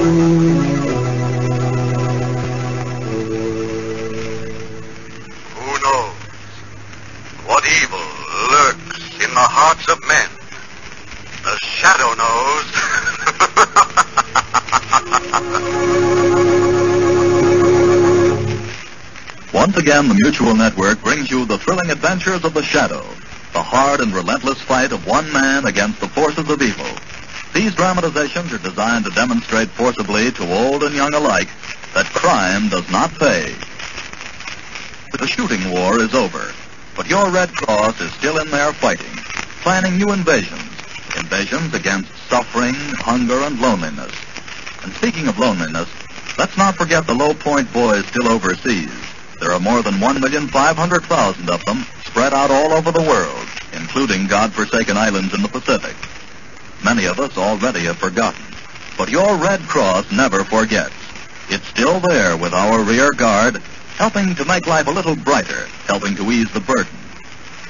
Who knows what evil lurks in the hearts of men? The shadow knows. Once again, the Mutual Network brings you the thrilling adventures of the Shadow, the hard and relentless fight of one man against the forces of evil. These dramatizations are designed to demonstrate forcibly to old and young alike that crime does not pay. The shooting war is over, but your Red Cross is still in there fighting, planning new invasions against suffering, hunger, and loneliness. And speaking of loneliness, let's not forget the Low Point boys still overseas. There are more than 1,500,000 of them spread out all over the world, including godforsaken islands in the Pacific. Many of us already have forgotten, but your Red Cross never forgets. It's still there with our rear guard, helping to make life a little brighter, helping to ease the burden.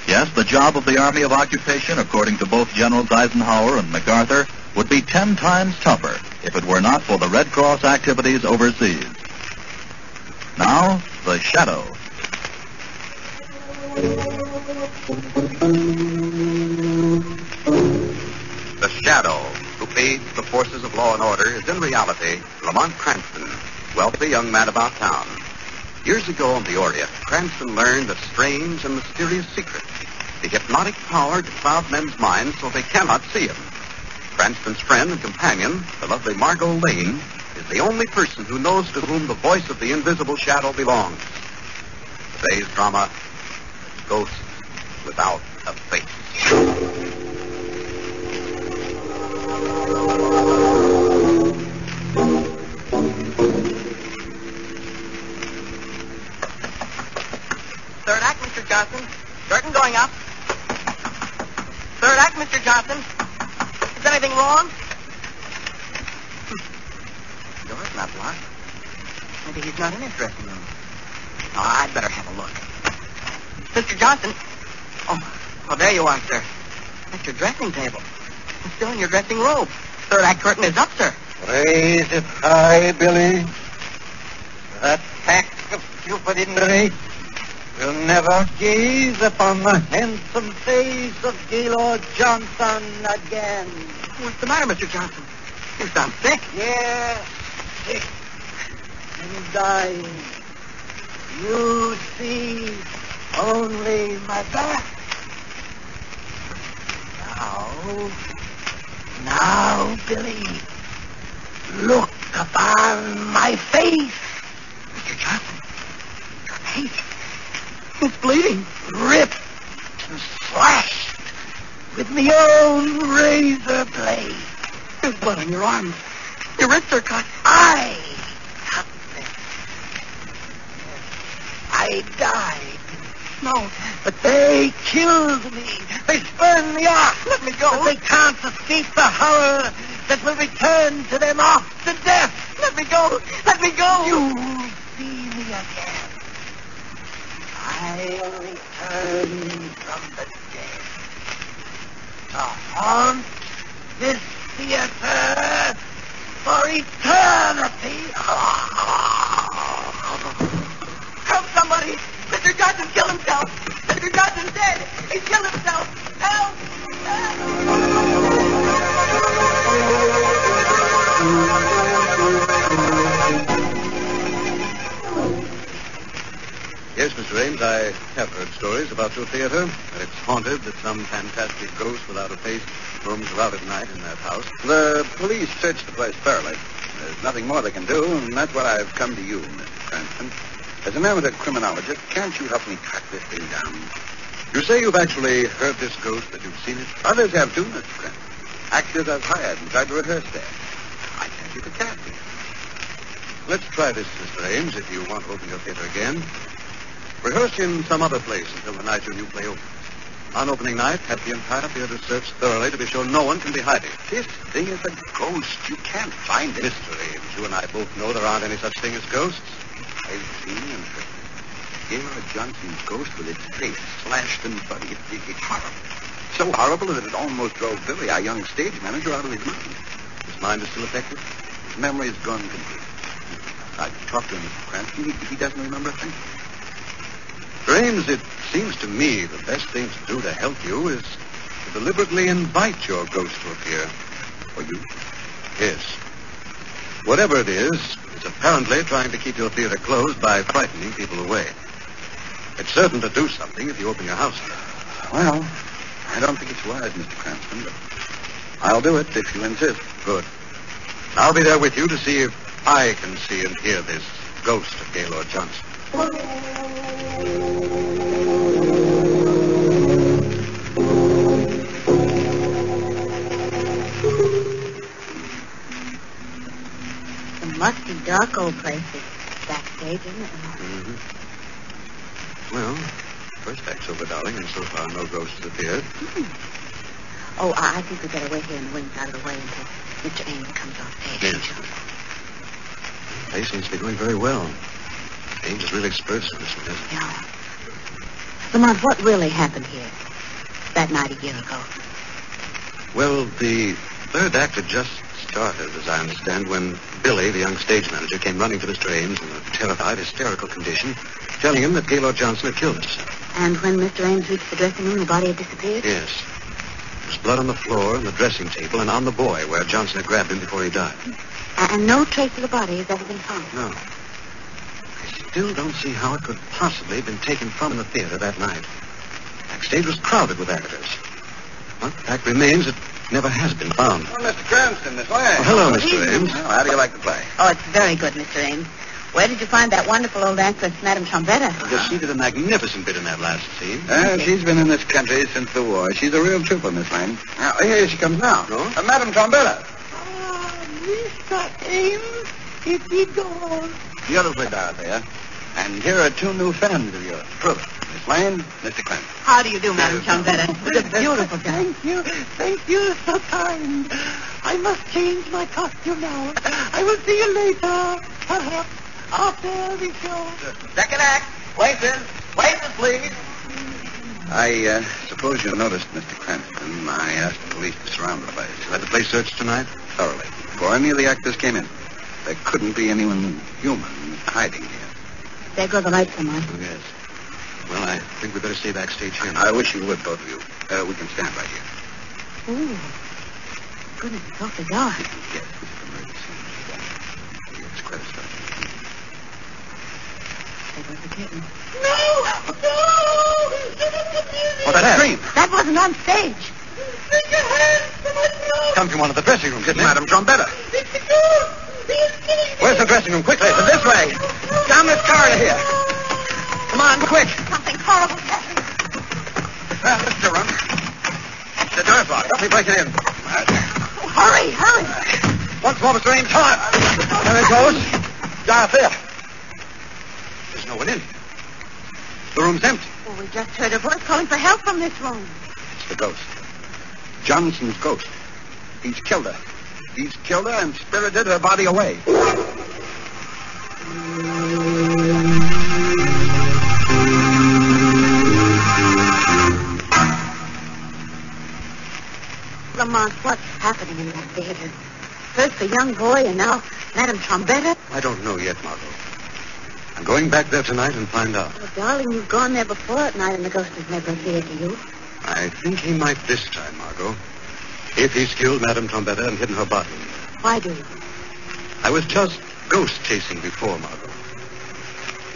Yes, the job of the Army of Occupation, according to both Generals Eisenhower and MacArthur, would be 10 times tougher if it were not for the Red Cross activities overseas. Now, the Shadow. The Shadow, who aids the forces of law and order, is in reality Lamont Cranston, wealthy young man about town. Years ago in the Orient, Cranston learned a strange and mysterious secret, the hypnotic power to cloud men's minds so they cannot see him. Cranston's friend and companion, the lovely Margot Lane, is the only person who knows to whom the voice of the invisible shadow belongs. Today's drama, Ghosts Without a Face. Third act, Mr. Johnson. Curtain going up. Third act, Mr. Johnson. Is anything wrong? Door's not locked. Maybe he's not in his dressing room. Oh, I'd better have a look. Mr. Johnson. Oh, there you are, sir. At your dressing table. You're still in your dressing robe. Third act curtain is up, sir. Raise it high, Billy. That pack of stupidity will never gaze upon the handsome face of Gaylord Johnson again. What's the matter, Mr. Johnson? You sound sick. Yes, sick and dying. You see only my back. Now, Billy, look upon my face. Mr. Johnson, your face. It's bleeding. Ripped and slashed with my own razor blade. There's blood on your arms. Your wrists are cut. I cut them. I died. No. But they killed me. They spurned me off. Let me go. But they can't escape the horror that will return to them after death. Let me go. Let me go. You'll see me again. I'll return from the dead to haunt this theater for eternity. Help somebody. Mr. Johnson killed himself. Mr. Johnson's dead. He killed himself. Help. Yes, Mr. Ames, I have heard stories about your theater, that it's haunted, that some fantastic ghost without a face roams around at night in that house. The police searched the place thoroughly. There's nothing more they can do, and that's why I've come to you, Mr. Cranston. As an amateur criminologist, can't you help me track this thing down? You say you've actually heard this ghost, that you've seen it. Others have too, Mr. Cranston. Actors I've hired and tried to rehearse that. I can't get the casting. Let's try this, Mr. Ames, if you want to open your theater again. Rehearse in some other place until the night your new play opens. On opening night, have the entire theater searched thoroughly to be sure no one can be hiding. This thing is a ghost. You can't find it. Mr. Ames, you and I both know there aren't any such thing as ghosts. I've seen and heard. Gaylord Johnson's ghost with its face slashed and bloody. It's horrible. So horrible that it almost drove Billy, our young stage manager, out of his mind. His mind is still affected? memory's gone completely. I talked to him, Mr. Cranston. He doesn't remember a thing. James, it seems to me the best thing to do to help you is to deliberately invite your ghost to appear. For you? Yes. Whatever it is, it's apparently trying to keep your theater closed by frightening people away. It's certain to do something if you open your house. Well, I don't think it's wise, Mr. Cranston, but I'll do it if you insist. Good. I'll be there with you to see if I can see and hear this ghost of Gaylord Johnson. The musty, dark old place is backstage, isn't it? Mm-hmm. Well, first act's over, darling, and so far no ghost has appeared. Oh, I think we'd better wait here in the wings out of the way until Mr. Ames comes off stage. Yes. The play seems to be going very well. Ames is really spurs for this one, isn't he? Yeah. Lamont, what really happened here that night a year ago? Well, the third act had just started, as I understand, when Billy, the young stage manager, came running to Mr. Ames in a terrified, hysterical condition, telling him that Gaylord Johnson had killed himself. And when Mr. Ames reached the dressing room, the body had disappeared? Yes. There was blood on the floor, on the dressing table, and on the boy where Johnson had grabbed him before he died. And no trace of the body has ever been found? No. I still don't see how it could possibly have been taken from the theater that night. Backstage was crowded with actors. Well, the fact remains it never has been found. Oh, Mr. Cranston, this way. Oh, hello, Mr. Ames. Well, how do you like the play? Oh, it's very good, Mr. Ames. Where did you find that wonderful old actress, Madame Trombetta? Well, she did a magnificent bit in that last scene. She's been in this country since the war. She's a real trooper, Miss Lane. Here she comes now. No? Madame Trombetta. Mr. Ames, is he gone? Beautifully, Dorothea. And here are two new friends of yours. Prove it. Miss Lane, Mr. Cranston. How do you do, Madame Trombetta? It's a beautiful guy. Thank you, so kind. I must change my costume now. I will see you later, perhaps after the show. Second act. Waiters, please. I suppose you noticed, Mr. Cranston, I asked the police to surround the place. You had the place searched tonight? Thoroughly. Before any of the actors came in. There couldn't be anyone human hiding here. There go the lights, Lamont. Oh, yes. Well, I think we'd better stay backstage here. I wish you would, both of you. We can stand right here. Ooh. Goodness, it's awfully dark. Yes, this is emergency. It's quite a start. There goes the curtain. No! What's that? Scream! That wasn't on stage. Take your hands to my throat! Come from one of the dressing rooms, didn't it? Madame Trombetta. It's the ghost! He is killing me! Where's the dressing room? Quickly, it's this way. Down this corridor here. Come on, quick. Something horrible happened. Well, this is the room. The door's locked. Help me break it in. Hurry. Once more, Mr. Ames, hard. There it goes. Dorothea. There's no one in. The room's empty. Oh, we just heard a voice calling for help from this room. It's the ghost. Johnson's ghost. He's killed her. He's killed her and spirited her body away. Lamont, what's happening in that theater? First the young boy and now Madame Trombetta. I don't know yet, Margot. I'm going back there tonight and find out. Oh, darling, you've gone there before at night and the ghost has never appeared to you. I think he might this time, Margot. If he's killed Madame Trombetta and hidden her body. Why do you? I was just ghost chasing before, Margot.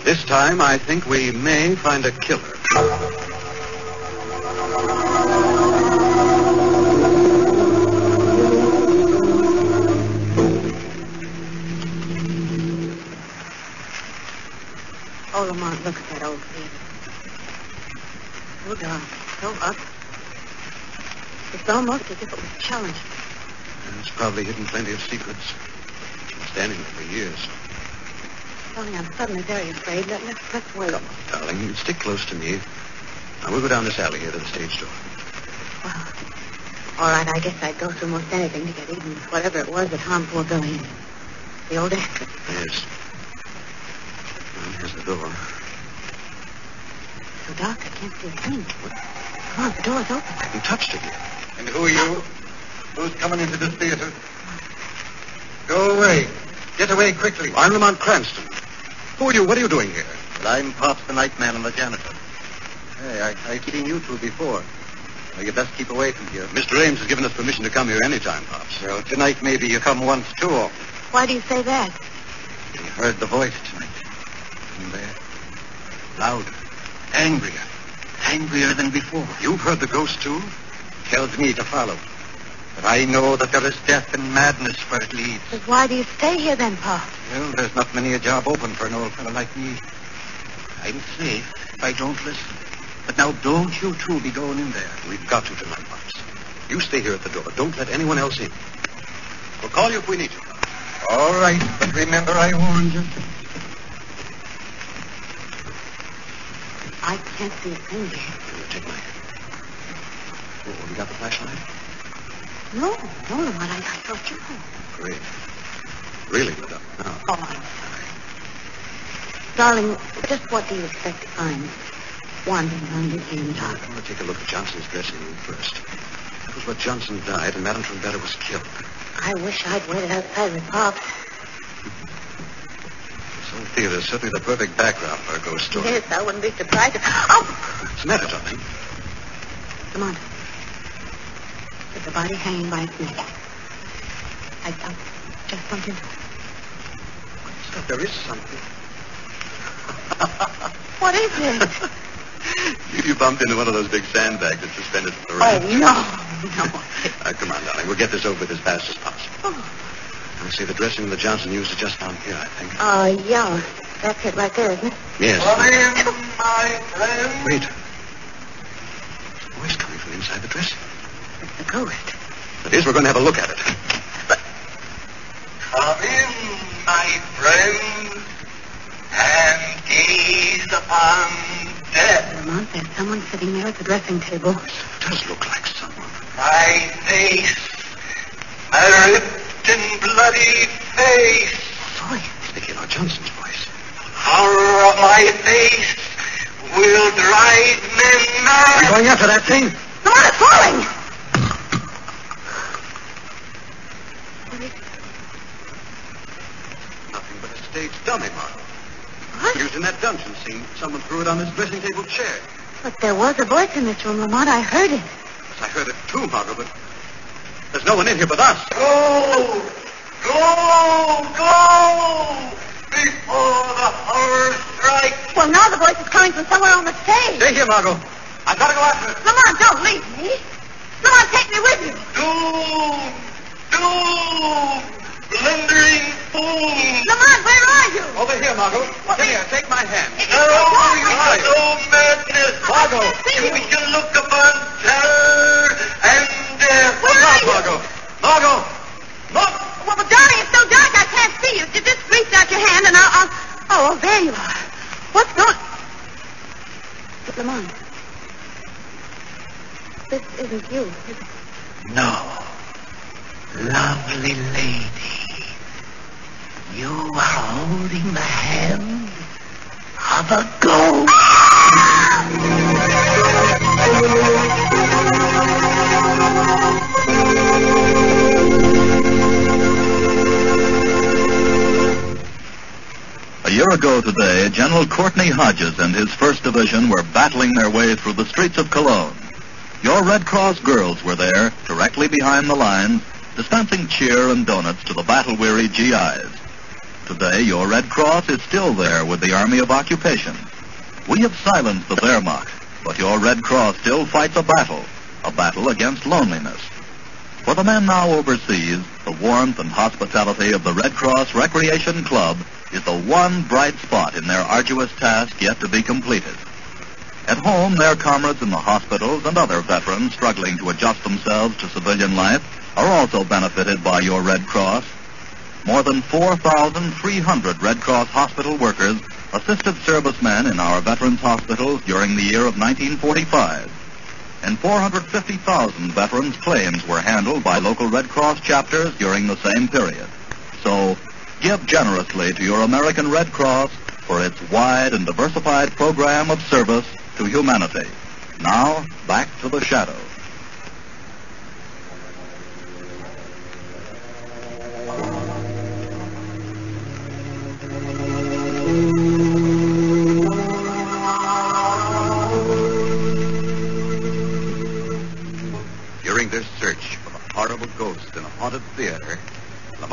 This time, I think we may find a killer. Oh, Lamont, look at that old theater. So dark, so ugly. It's almost as if it was challenged. And it's probably hidden plenty of secrets. It's been standing there for years. Darling, I'm suddenly very afraid. Let's wait. Come on, darling. You stick close to me. Now, we'll go down this alley here to the stage door. Well, all right, I guess I'd go through most anything to get even with whatever it was that harmed poor Billy. The old actress. Yes. Well, here's the door. So dark, I can't see a thing. Come on, the door's open. I haven't touched it yet. And who are you? Who's coming into this theater? Go away. Get away quickly. I'm Lamont Cranston. Who are you? What are you doing here? Well, I'm Pops the nightman and the janitor. Hey, I've seen you two before. Well, you best keep away from here. Mr. Ames has given us permission to come here anytime, Pops. Well, tonight maybe you come once too often. Why do you say that? You heard the voice tonight. In there. Louder. Angrier. Angrier than before. You've heard the ghost, too? Tells me to follow. But I know that there is death and madness where it leads. But why do you stay here then, Pa? Well, there's not many a job open for an old fellow like me. I'm safe if I don't listen. But now don't you two be going in there. We've got to tonight, Pops. You stay here at the door. Don't let anyone else in. We'll call you if we need you. All right, but remember I warned you. I can't see a thing here. Here, take my hand. Oh, have you got the flashlight? No, Lamont, I thought you had. Great. Really, Madame. Now. Oh, I'm sorry. Darling, just what do you expect to find wandering around in here in the dark? I want to take a look at Johnson's dressing room first. That was where Johnson died and Madame Trombetta was killed. I wish I'd waited outside with Pops. This old theater is certainly the perfect background for a ghost story. Yes, I wouldn't be surprised if... Oh! What's the matter, darling? Lamont, there's a body hanging by its neck. I just bumped into it. Stop, there is something. What is it? You bumped into one of those big sandbags that's suspended from the Oh, rail. no. Come on, darling. We'll get this over with as fast as possible. Oh. I see the dressing room that Johnson used is just down here, I think. Yeah. That's it right there, isn't it? Yes. Come in, my friend. Wait. There's a voice coming from inside the dressing room. It's the ghost. That is, we're going to have a look at it. Come in, my friend, and gaze upon death. Lamont, there's someone sitting there at the dressing table. It does look like someone. My face, my ripped and bloody face. Voice. It's Nicola Johnson's voice. Horror of my face will drive men mad. We're going after that thing. Lamont, it's falling! Nothing but a stage dummy, Margot. What? Used in that dungeon scene. Someone threw it on this dressing table chair. But there was a voice in this room, Lamont. I heard it. Yes, I heard it too, Margot, but there's no one in here but us. Go! Go! Before the horror strikes. Well, now the voice is coming from somewhere on the stage. Stay here, Margot. I've got to go after it. Lamont, don't leave me. Lamont, take me with you. Doom! Doom! Blundering fool! Lamont, where are you? Over here, Margot. Come here. Take my hand. No madness! Margot. We shall look upon terror and death. Where are you? Margot. Margot. Look. Well, but darling, it's so dark I can't see you. Just reach out your hand and I'll... Oh, there you are. What's going... Lamont. This isn't you, is it? No. Lovely lady. You are holding the hand of a ghost. A year ago today, General Courtney Hodges and his 1st Division were battling their way through the streets of Cologne. Your Red Cross girls were there, directly behind the lines, dispensing cheer and donuts to the battle-weary GIs. Today, your Red Cross is still there with the Army of Occupation. We have silenced the Wehrmacht, but your Red Cross still fights a battle against loneliness. For the men now overseas, the warmth and hospitality of the Red Cross Recreation Club is the one bright spot in their arduous task yet to be completed. At home, their comrades in the hospitals and other veterans struggling to adjust themselves to civilian life are also benefited by your Red Cross. More than 4,300 Red Cross hospital workers assisted servicemen in our veterans' hospitals during the year of 1945. And 450,000 veterans' claims were handled by local Red Cross chapters during the same period. So, give generously to your American Red Cross for its wide and diversified program of service to humanity. Now, back to the shadow.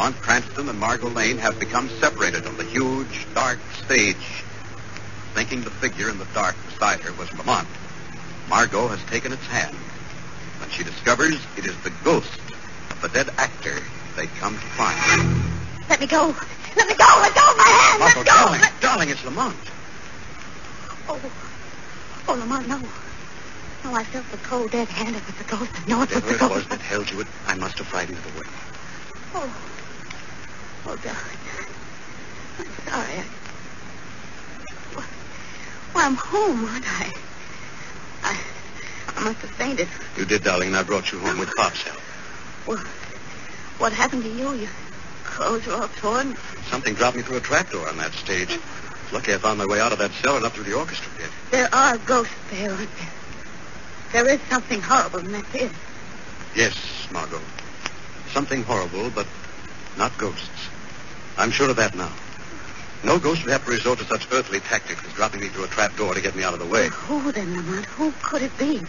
Lamont Cranston and Margot Lane have become separated on the huge, dark stage. Thinking the figure in the dark beside her was Lamont, Margot has taken its hand. When she discovers it is the ghost of the dead actor they come to find. Let me go. Let me go. Let go of my hand. Margot, Let go. darling, it's Lamont. Oh, Lamont, no. No, I felt the cold, dead hand. It was the ghost. I know it was Whatever the it ghost. was that held you, I must have frightened it away. Oh, darling. I'm sorry. Well, I'm home, aren't I? I must have fainted. You did, darling, and I brought you home with Pop's help. Well, what happened to you? Your clothes are all torn. Something dropped me through a trapdoor on that stage. It's lucky I found my way out of that cellar and up through the orchestra pit. There are ghosts there, aren't there? There is something horrible in that pit. Yes, Margot. Something horrible, but not ghosts. I'm sure of that now. No ghost would have to resort to such earthly tactics as dropping me through a trapdoor to get me out of the way. Who then, Lamont? Who could it be?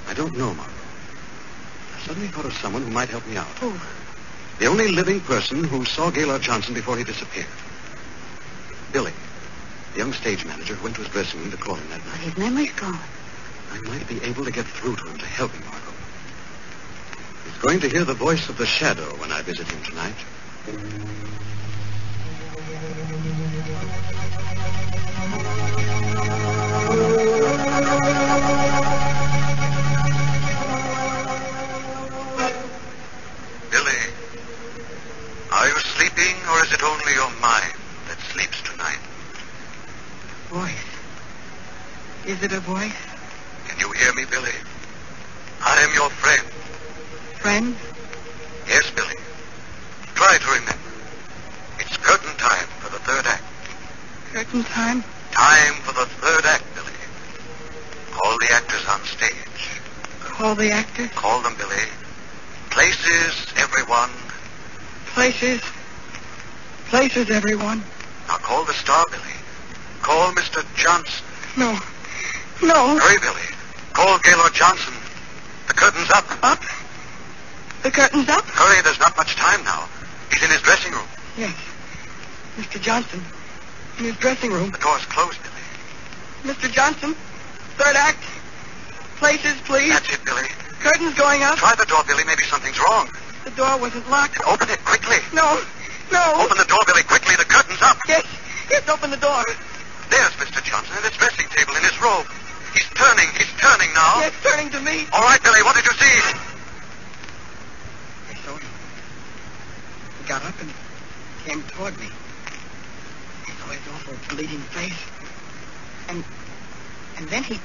I don't know, Margot. I suddenly thought of someone who might help me out. Who? The only living person who saw Gaylord Johnson before he disappeared. Billy, the young stage manager who went to his dressing room to call him that But night. his memory's gone. I might be able to get through to him to help him, Margot. He's going to hear the voice of the shadow when I visit him tonight. Billy, are you sleeping, or is it only your mind that sleeps tonight? Voice. Is it a voice? Can you hear me, Billy? I am your friend. Friend? Yes, Billy. Try to remember. It's curtain time for the third act. Curtain time? Time for the third act, Billy. Call the actors on stage. Call the actor? Call them, Billy. Places, everyone. Places. Places, everyone. Now call the star, Billy. Call Mr. Johnson. No. No. Hurry, Billy. Call Gaylord Johnson. The curtain's up. Up? The curtain's up? Hurry, there's not much time now. He's in his dressing room. Yes. Mr. Johnson. In his dressing room. The door's closed, Billy. Mr. Johnson. Third act. Places, please. That's it, Billy. Curtain's going up. Try the door, Billy. Maybe something's wrong. The door wasn't locked. Open it quickly. No. No. Open the door, Billy, quickly. The curtain's up. Yes. Yes, open the door. There's Mr. Johnson at his dressing table in his robe. He's turning. He's turning now. Yes, turning to me. All right, Billy. What did you see? I saw him. He got up and came toward me. I saw his awful bleeding face. And then he...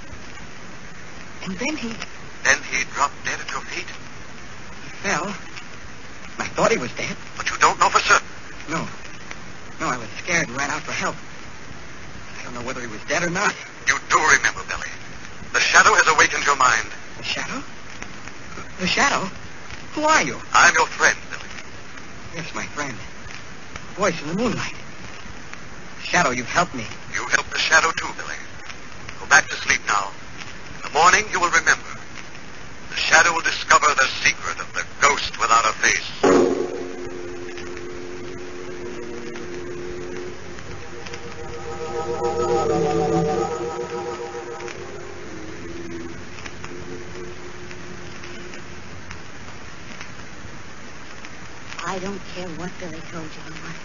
Then he dropped dead at your feet. He fell. I thought he was dead. But you don't know for certain. No. No, I was scared and ran out for help. I don't know whether he was dead or not. You do remember, Billy. The shadow has awakened your mind. The shadow? The shadow? Who are you? I'm your friend, Billy. Yes, my friend. Voice in the moonlight. Shadow, you've helped me. You helped the shadow too, Billy. Go back to sleep now. In the morning, you will remember. The shadow will discover the secret of the ghost without a face. I don't care what Billy told you, Lamont.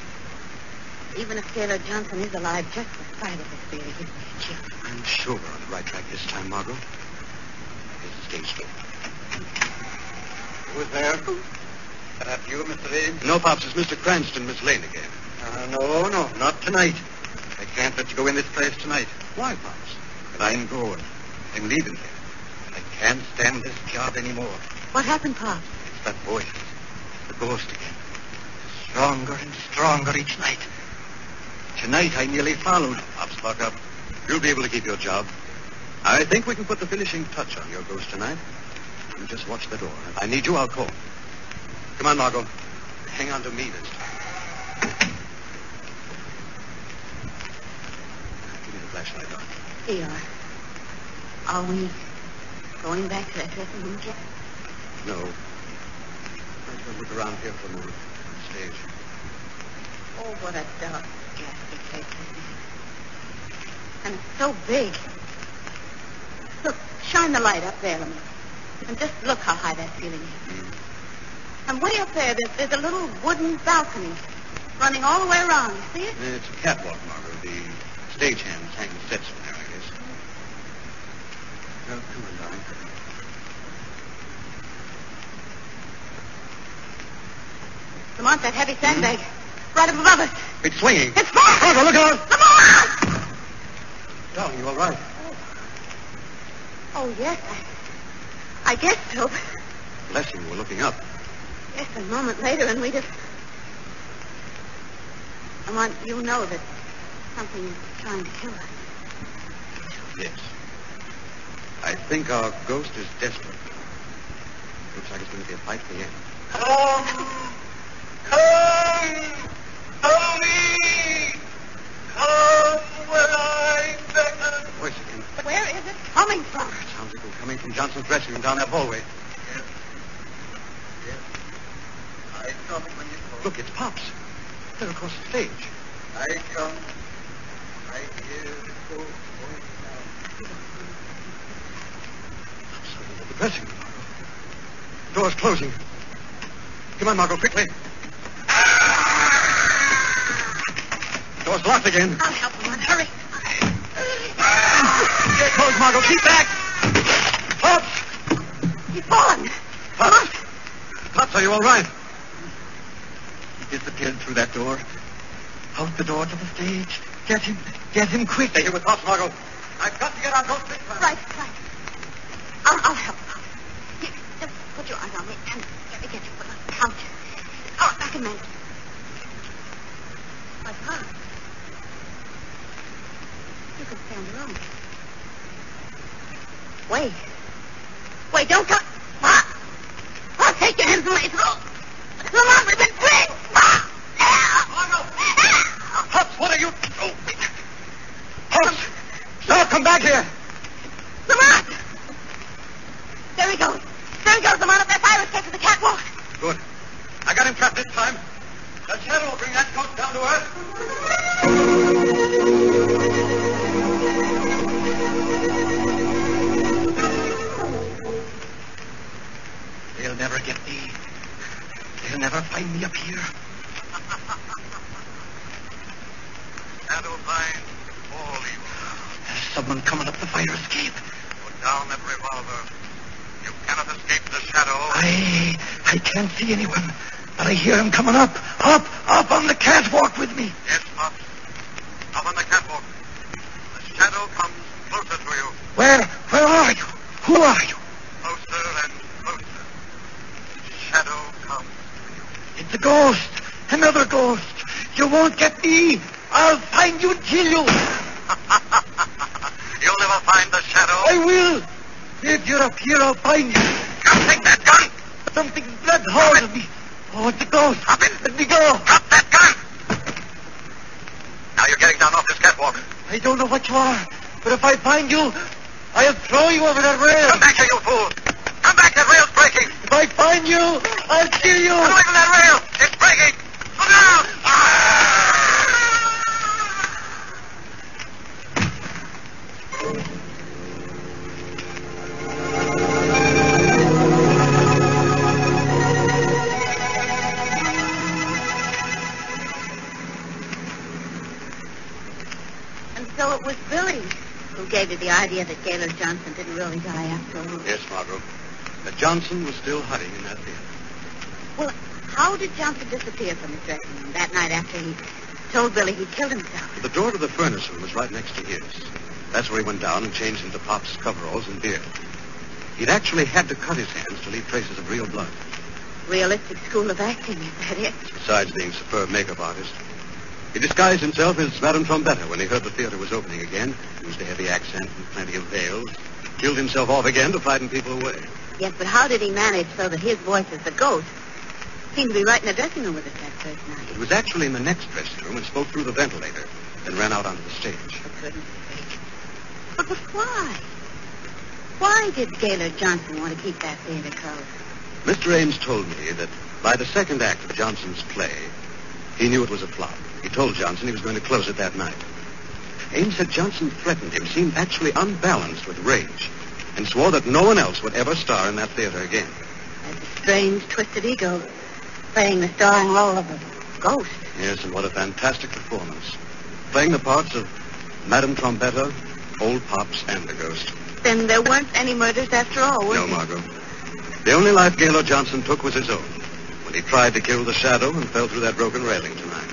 Even if Gaylord Johnson is alive, just the sight of his theory gives me a chill. I'm sure we're on the right track this time, Margot. Here's the stage door. Who's there? Is that you, Mr. Reeves? No, Pops, it's Mr. Cranston, Miss Lane again. No, not tonight. I can't let you go in this place tonight. Why, Pops? But I'm going. I'm leaving here. I can't stand this job anymore. What happened, Pop? It's that voice. The ghost again. Stronger and stronger each night. Tonight I nearly followed. Pops, buck up. You'll be able to keep your job. I think we can put the finishing touch on your ghost tonight. You just watch the door. If I need you, I'll call. Come on, Margot. Hang on to me this time. Give me the flashlight, Doc. Here you are. Are we going back to that dressing room, Kit? No. I'm going to look around here for a moment. stage. Oh, what a dark, ghastly place this is. And it's so big. Look, shine the light up there, Lamont. And just look how high that ceiling is. And way up there, there's a little wooden balcony running all the way around. You see it? It's a catwalk, Margot. The stagehands hang the sets from there, I guess. Well, come on, darling. Lamont, that heavy sandbag. Right up above us. It's swinging. It's falling! Margot, look out! Lamont! Darling, you all right? Oh, yes. I guess so. Bless you, we're looking up. Yes, a moment later, and we just... Lamont, you know that something is trying to kill us. Yes. I think our ghost is desperate. Looks like it's going to be a fight to the end. Come! Come! Help me! Come where I beckon! Voice again. Where is it coming from? It sounds like it's coming from Johnson's dressing room down that hallway. Yes. I come when you call. Look, it's Pops. They're across the stage. I come. I hear the ghost going down. Outside of the dressing room, Margot. Door's closing. Come on, Margot, quickly. Door's locked again. I'll help Lamont. Hurry. Get closed, Margot. Keep back. Pops! He's fallen. Pops! Pops, are you all right? He disappeared through that door. Out the door to the stage. Get him. Get him quick. Stay here with Pops, Margot. I've got to get our ghost this time. Right. I'll help. Here, just put your arms on me and let me get you on the couch. Oh, back a minute. My Pop. You can stand alone. Wait, don't come. Pop! Pop, take your hands away. Come on, we've been free. Pop! Pops, what are you... Oh. Pops! Now, come back here. Lamont! There he goes. Lamont, up that fire escape to the catwalk. Good. I got him trapped this time. The shadow will bring that ghost down to earth. They'll never get me. They'll never find me up here. Shadow finds all evil. There's someone coming up the fire escape. Put down that revolver. You cannot escape the shadow. I can't see anyone, but I hear him coming up on the catwalk with me. Yes, Pops. Up on the catwalk. The shadow comes closer to you. Where are you? Who are you? Closer and closer. The shadow comes to you. It's a ghost. Another ghost. You won't get me. I'll find you and kill you. You'll never find the shadow. I will. If you're up here, I'll find you. Come take that gun. Something's blood hard of me. Oh, it's a ghost. Drop it. Let me go. Drop that gun. Now you're getting down off this catwalk. I don't know what you are, but if I find you, I'll throw you over that rail. Come back here, you fool. Come back. That rail's breaking. If I find you, I'll kill you. Get away from that rail. It's breaking. Look out. So it was Billy who gave you the idea that Gaylord Johnson didn't really die after all. Yes, Margot. But Johnson was still hiding in that theater. Well, how did Johnson disappear from his dressing room that night after he told Billy he'd killed himself? The door to the furnace room was right next to his. That's where he went down and changed into Pop's coveralls and beard. He'd actually had to cut his hands to leave traces of real blood. Realistic school of acting, is that it? Besides being a superb makeup artist. He disguised himself as Madame Trombetta when he heard the theater was opening again, used a heavy accent and plenty of veils, killed himself off again to frighten people away. Yes, but how did he manage so that his voice as the ghost seemed to be right in the dressing room with us that first night? It was actually in the next dressing room and spoke through the ventilator, then ran out onto the stage. For goodness sake. But why? Why did Gaylord Johnson want to keep that theater closed? Mr. Ames told me that By the second act of Johnson's play, he knew it was a flop. He told Johnson he was going to close it that night. Ames said Johnson threatened him, seemed actually unbalanced with rage, and swore that no one else would ever star in that theater again. That's a strange, twisted ego, playing the starring role of a ghost. Yes, and what a fantastic performance. Playing the parts of Madame Trombetta, Old Pops, and the Ghost. Then there weren't any murders after all, were No, there? Margot. The only life Gaylord Johnson took was his own, when he tried to kill the shadow and fell through that broken railing tonight.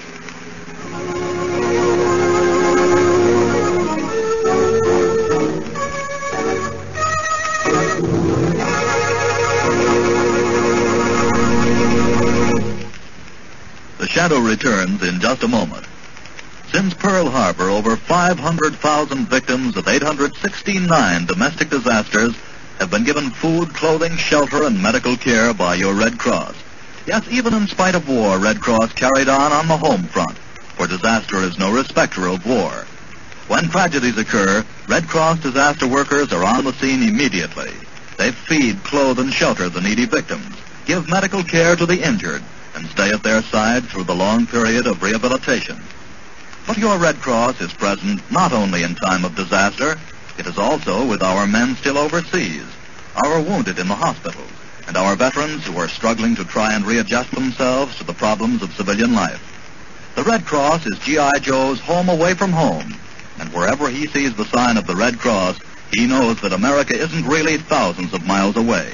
The Shadow returns in just a moment. Since Pearl Harbor, over 500,000 victims of 869 domestic disasters have been given food, clothing, shelter, and medical care by your Red Cross. Yes, even in spite of war, Red Cross carried on the home front, for disaster is no respecter of war. When tragedies occur, Red Cross disaster workers are on the scene immediately. They feed, clothe, and shelter the needy victims, give medical care to the injured, and stay at their side through the long period of rehabilitation. But your Red Cross is present not only in time of disaster, it is also with our men still overseas, our wounded in the hospitals, and our veterans who are struggling to try and readjust themselves to the problems of civilian life. The Red Cross is G.I. Joe's home away from home, and wherever he sees the sign of the Red Cross, he knows that America isn't really thousands of miles away.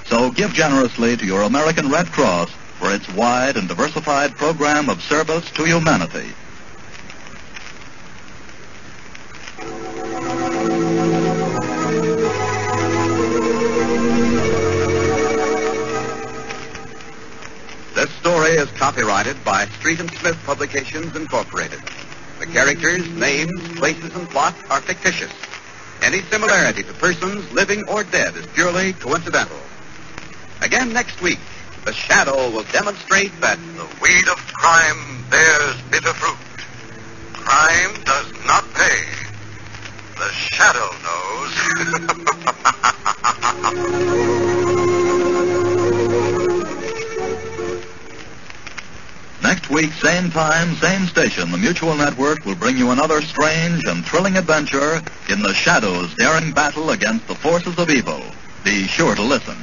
So give generously to your American Red Cross for its wide and diversified program of service to humanity. This story is copyrighted by Street and Smith Publications, Incorporated. The characters, names, places, and plot are fictitious. Any similarity to persons living or dead is purely coincidental. Again next week, the Shadow will demonstrate that the weed of crime bears bitter fruit. Crime does not pay. The Shadow knows. Next week, same time, same station, the Mutual Network will bring you another strange and thrilling adventure in the Shadow's daring battle against the forces of evil. Be sure to listen.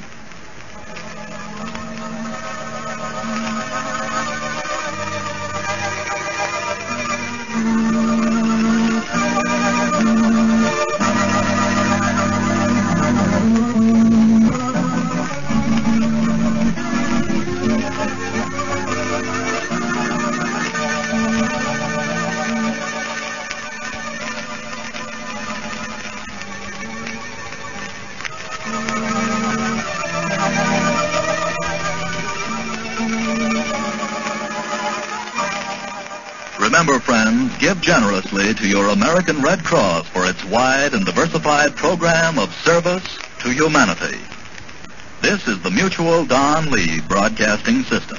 Remember, friends, give generously to your American Red Cross for its wide and diversified program of service to humanity. This is the Mutual Don Lee Broadcasting System.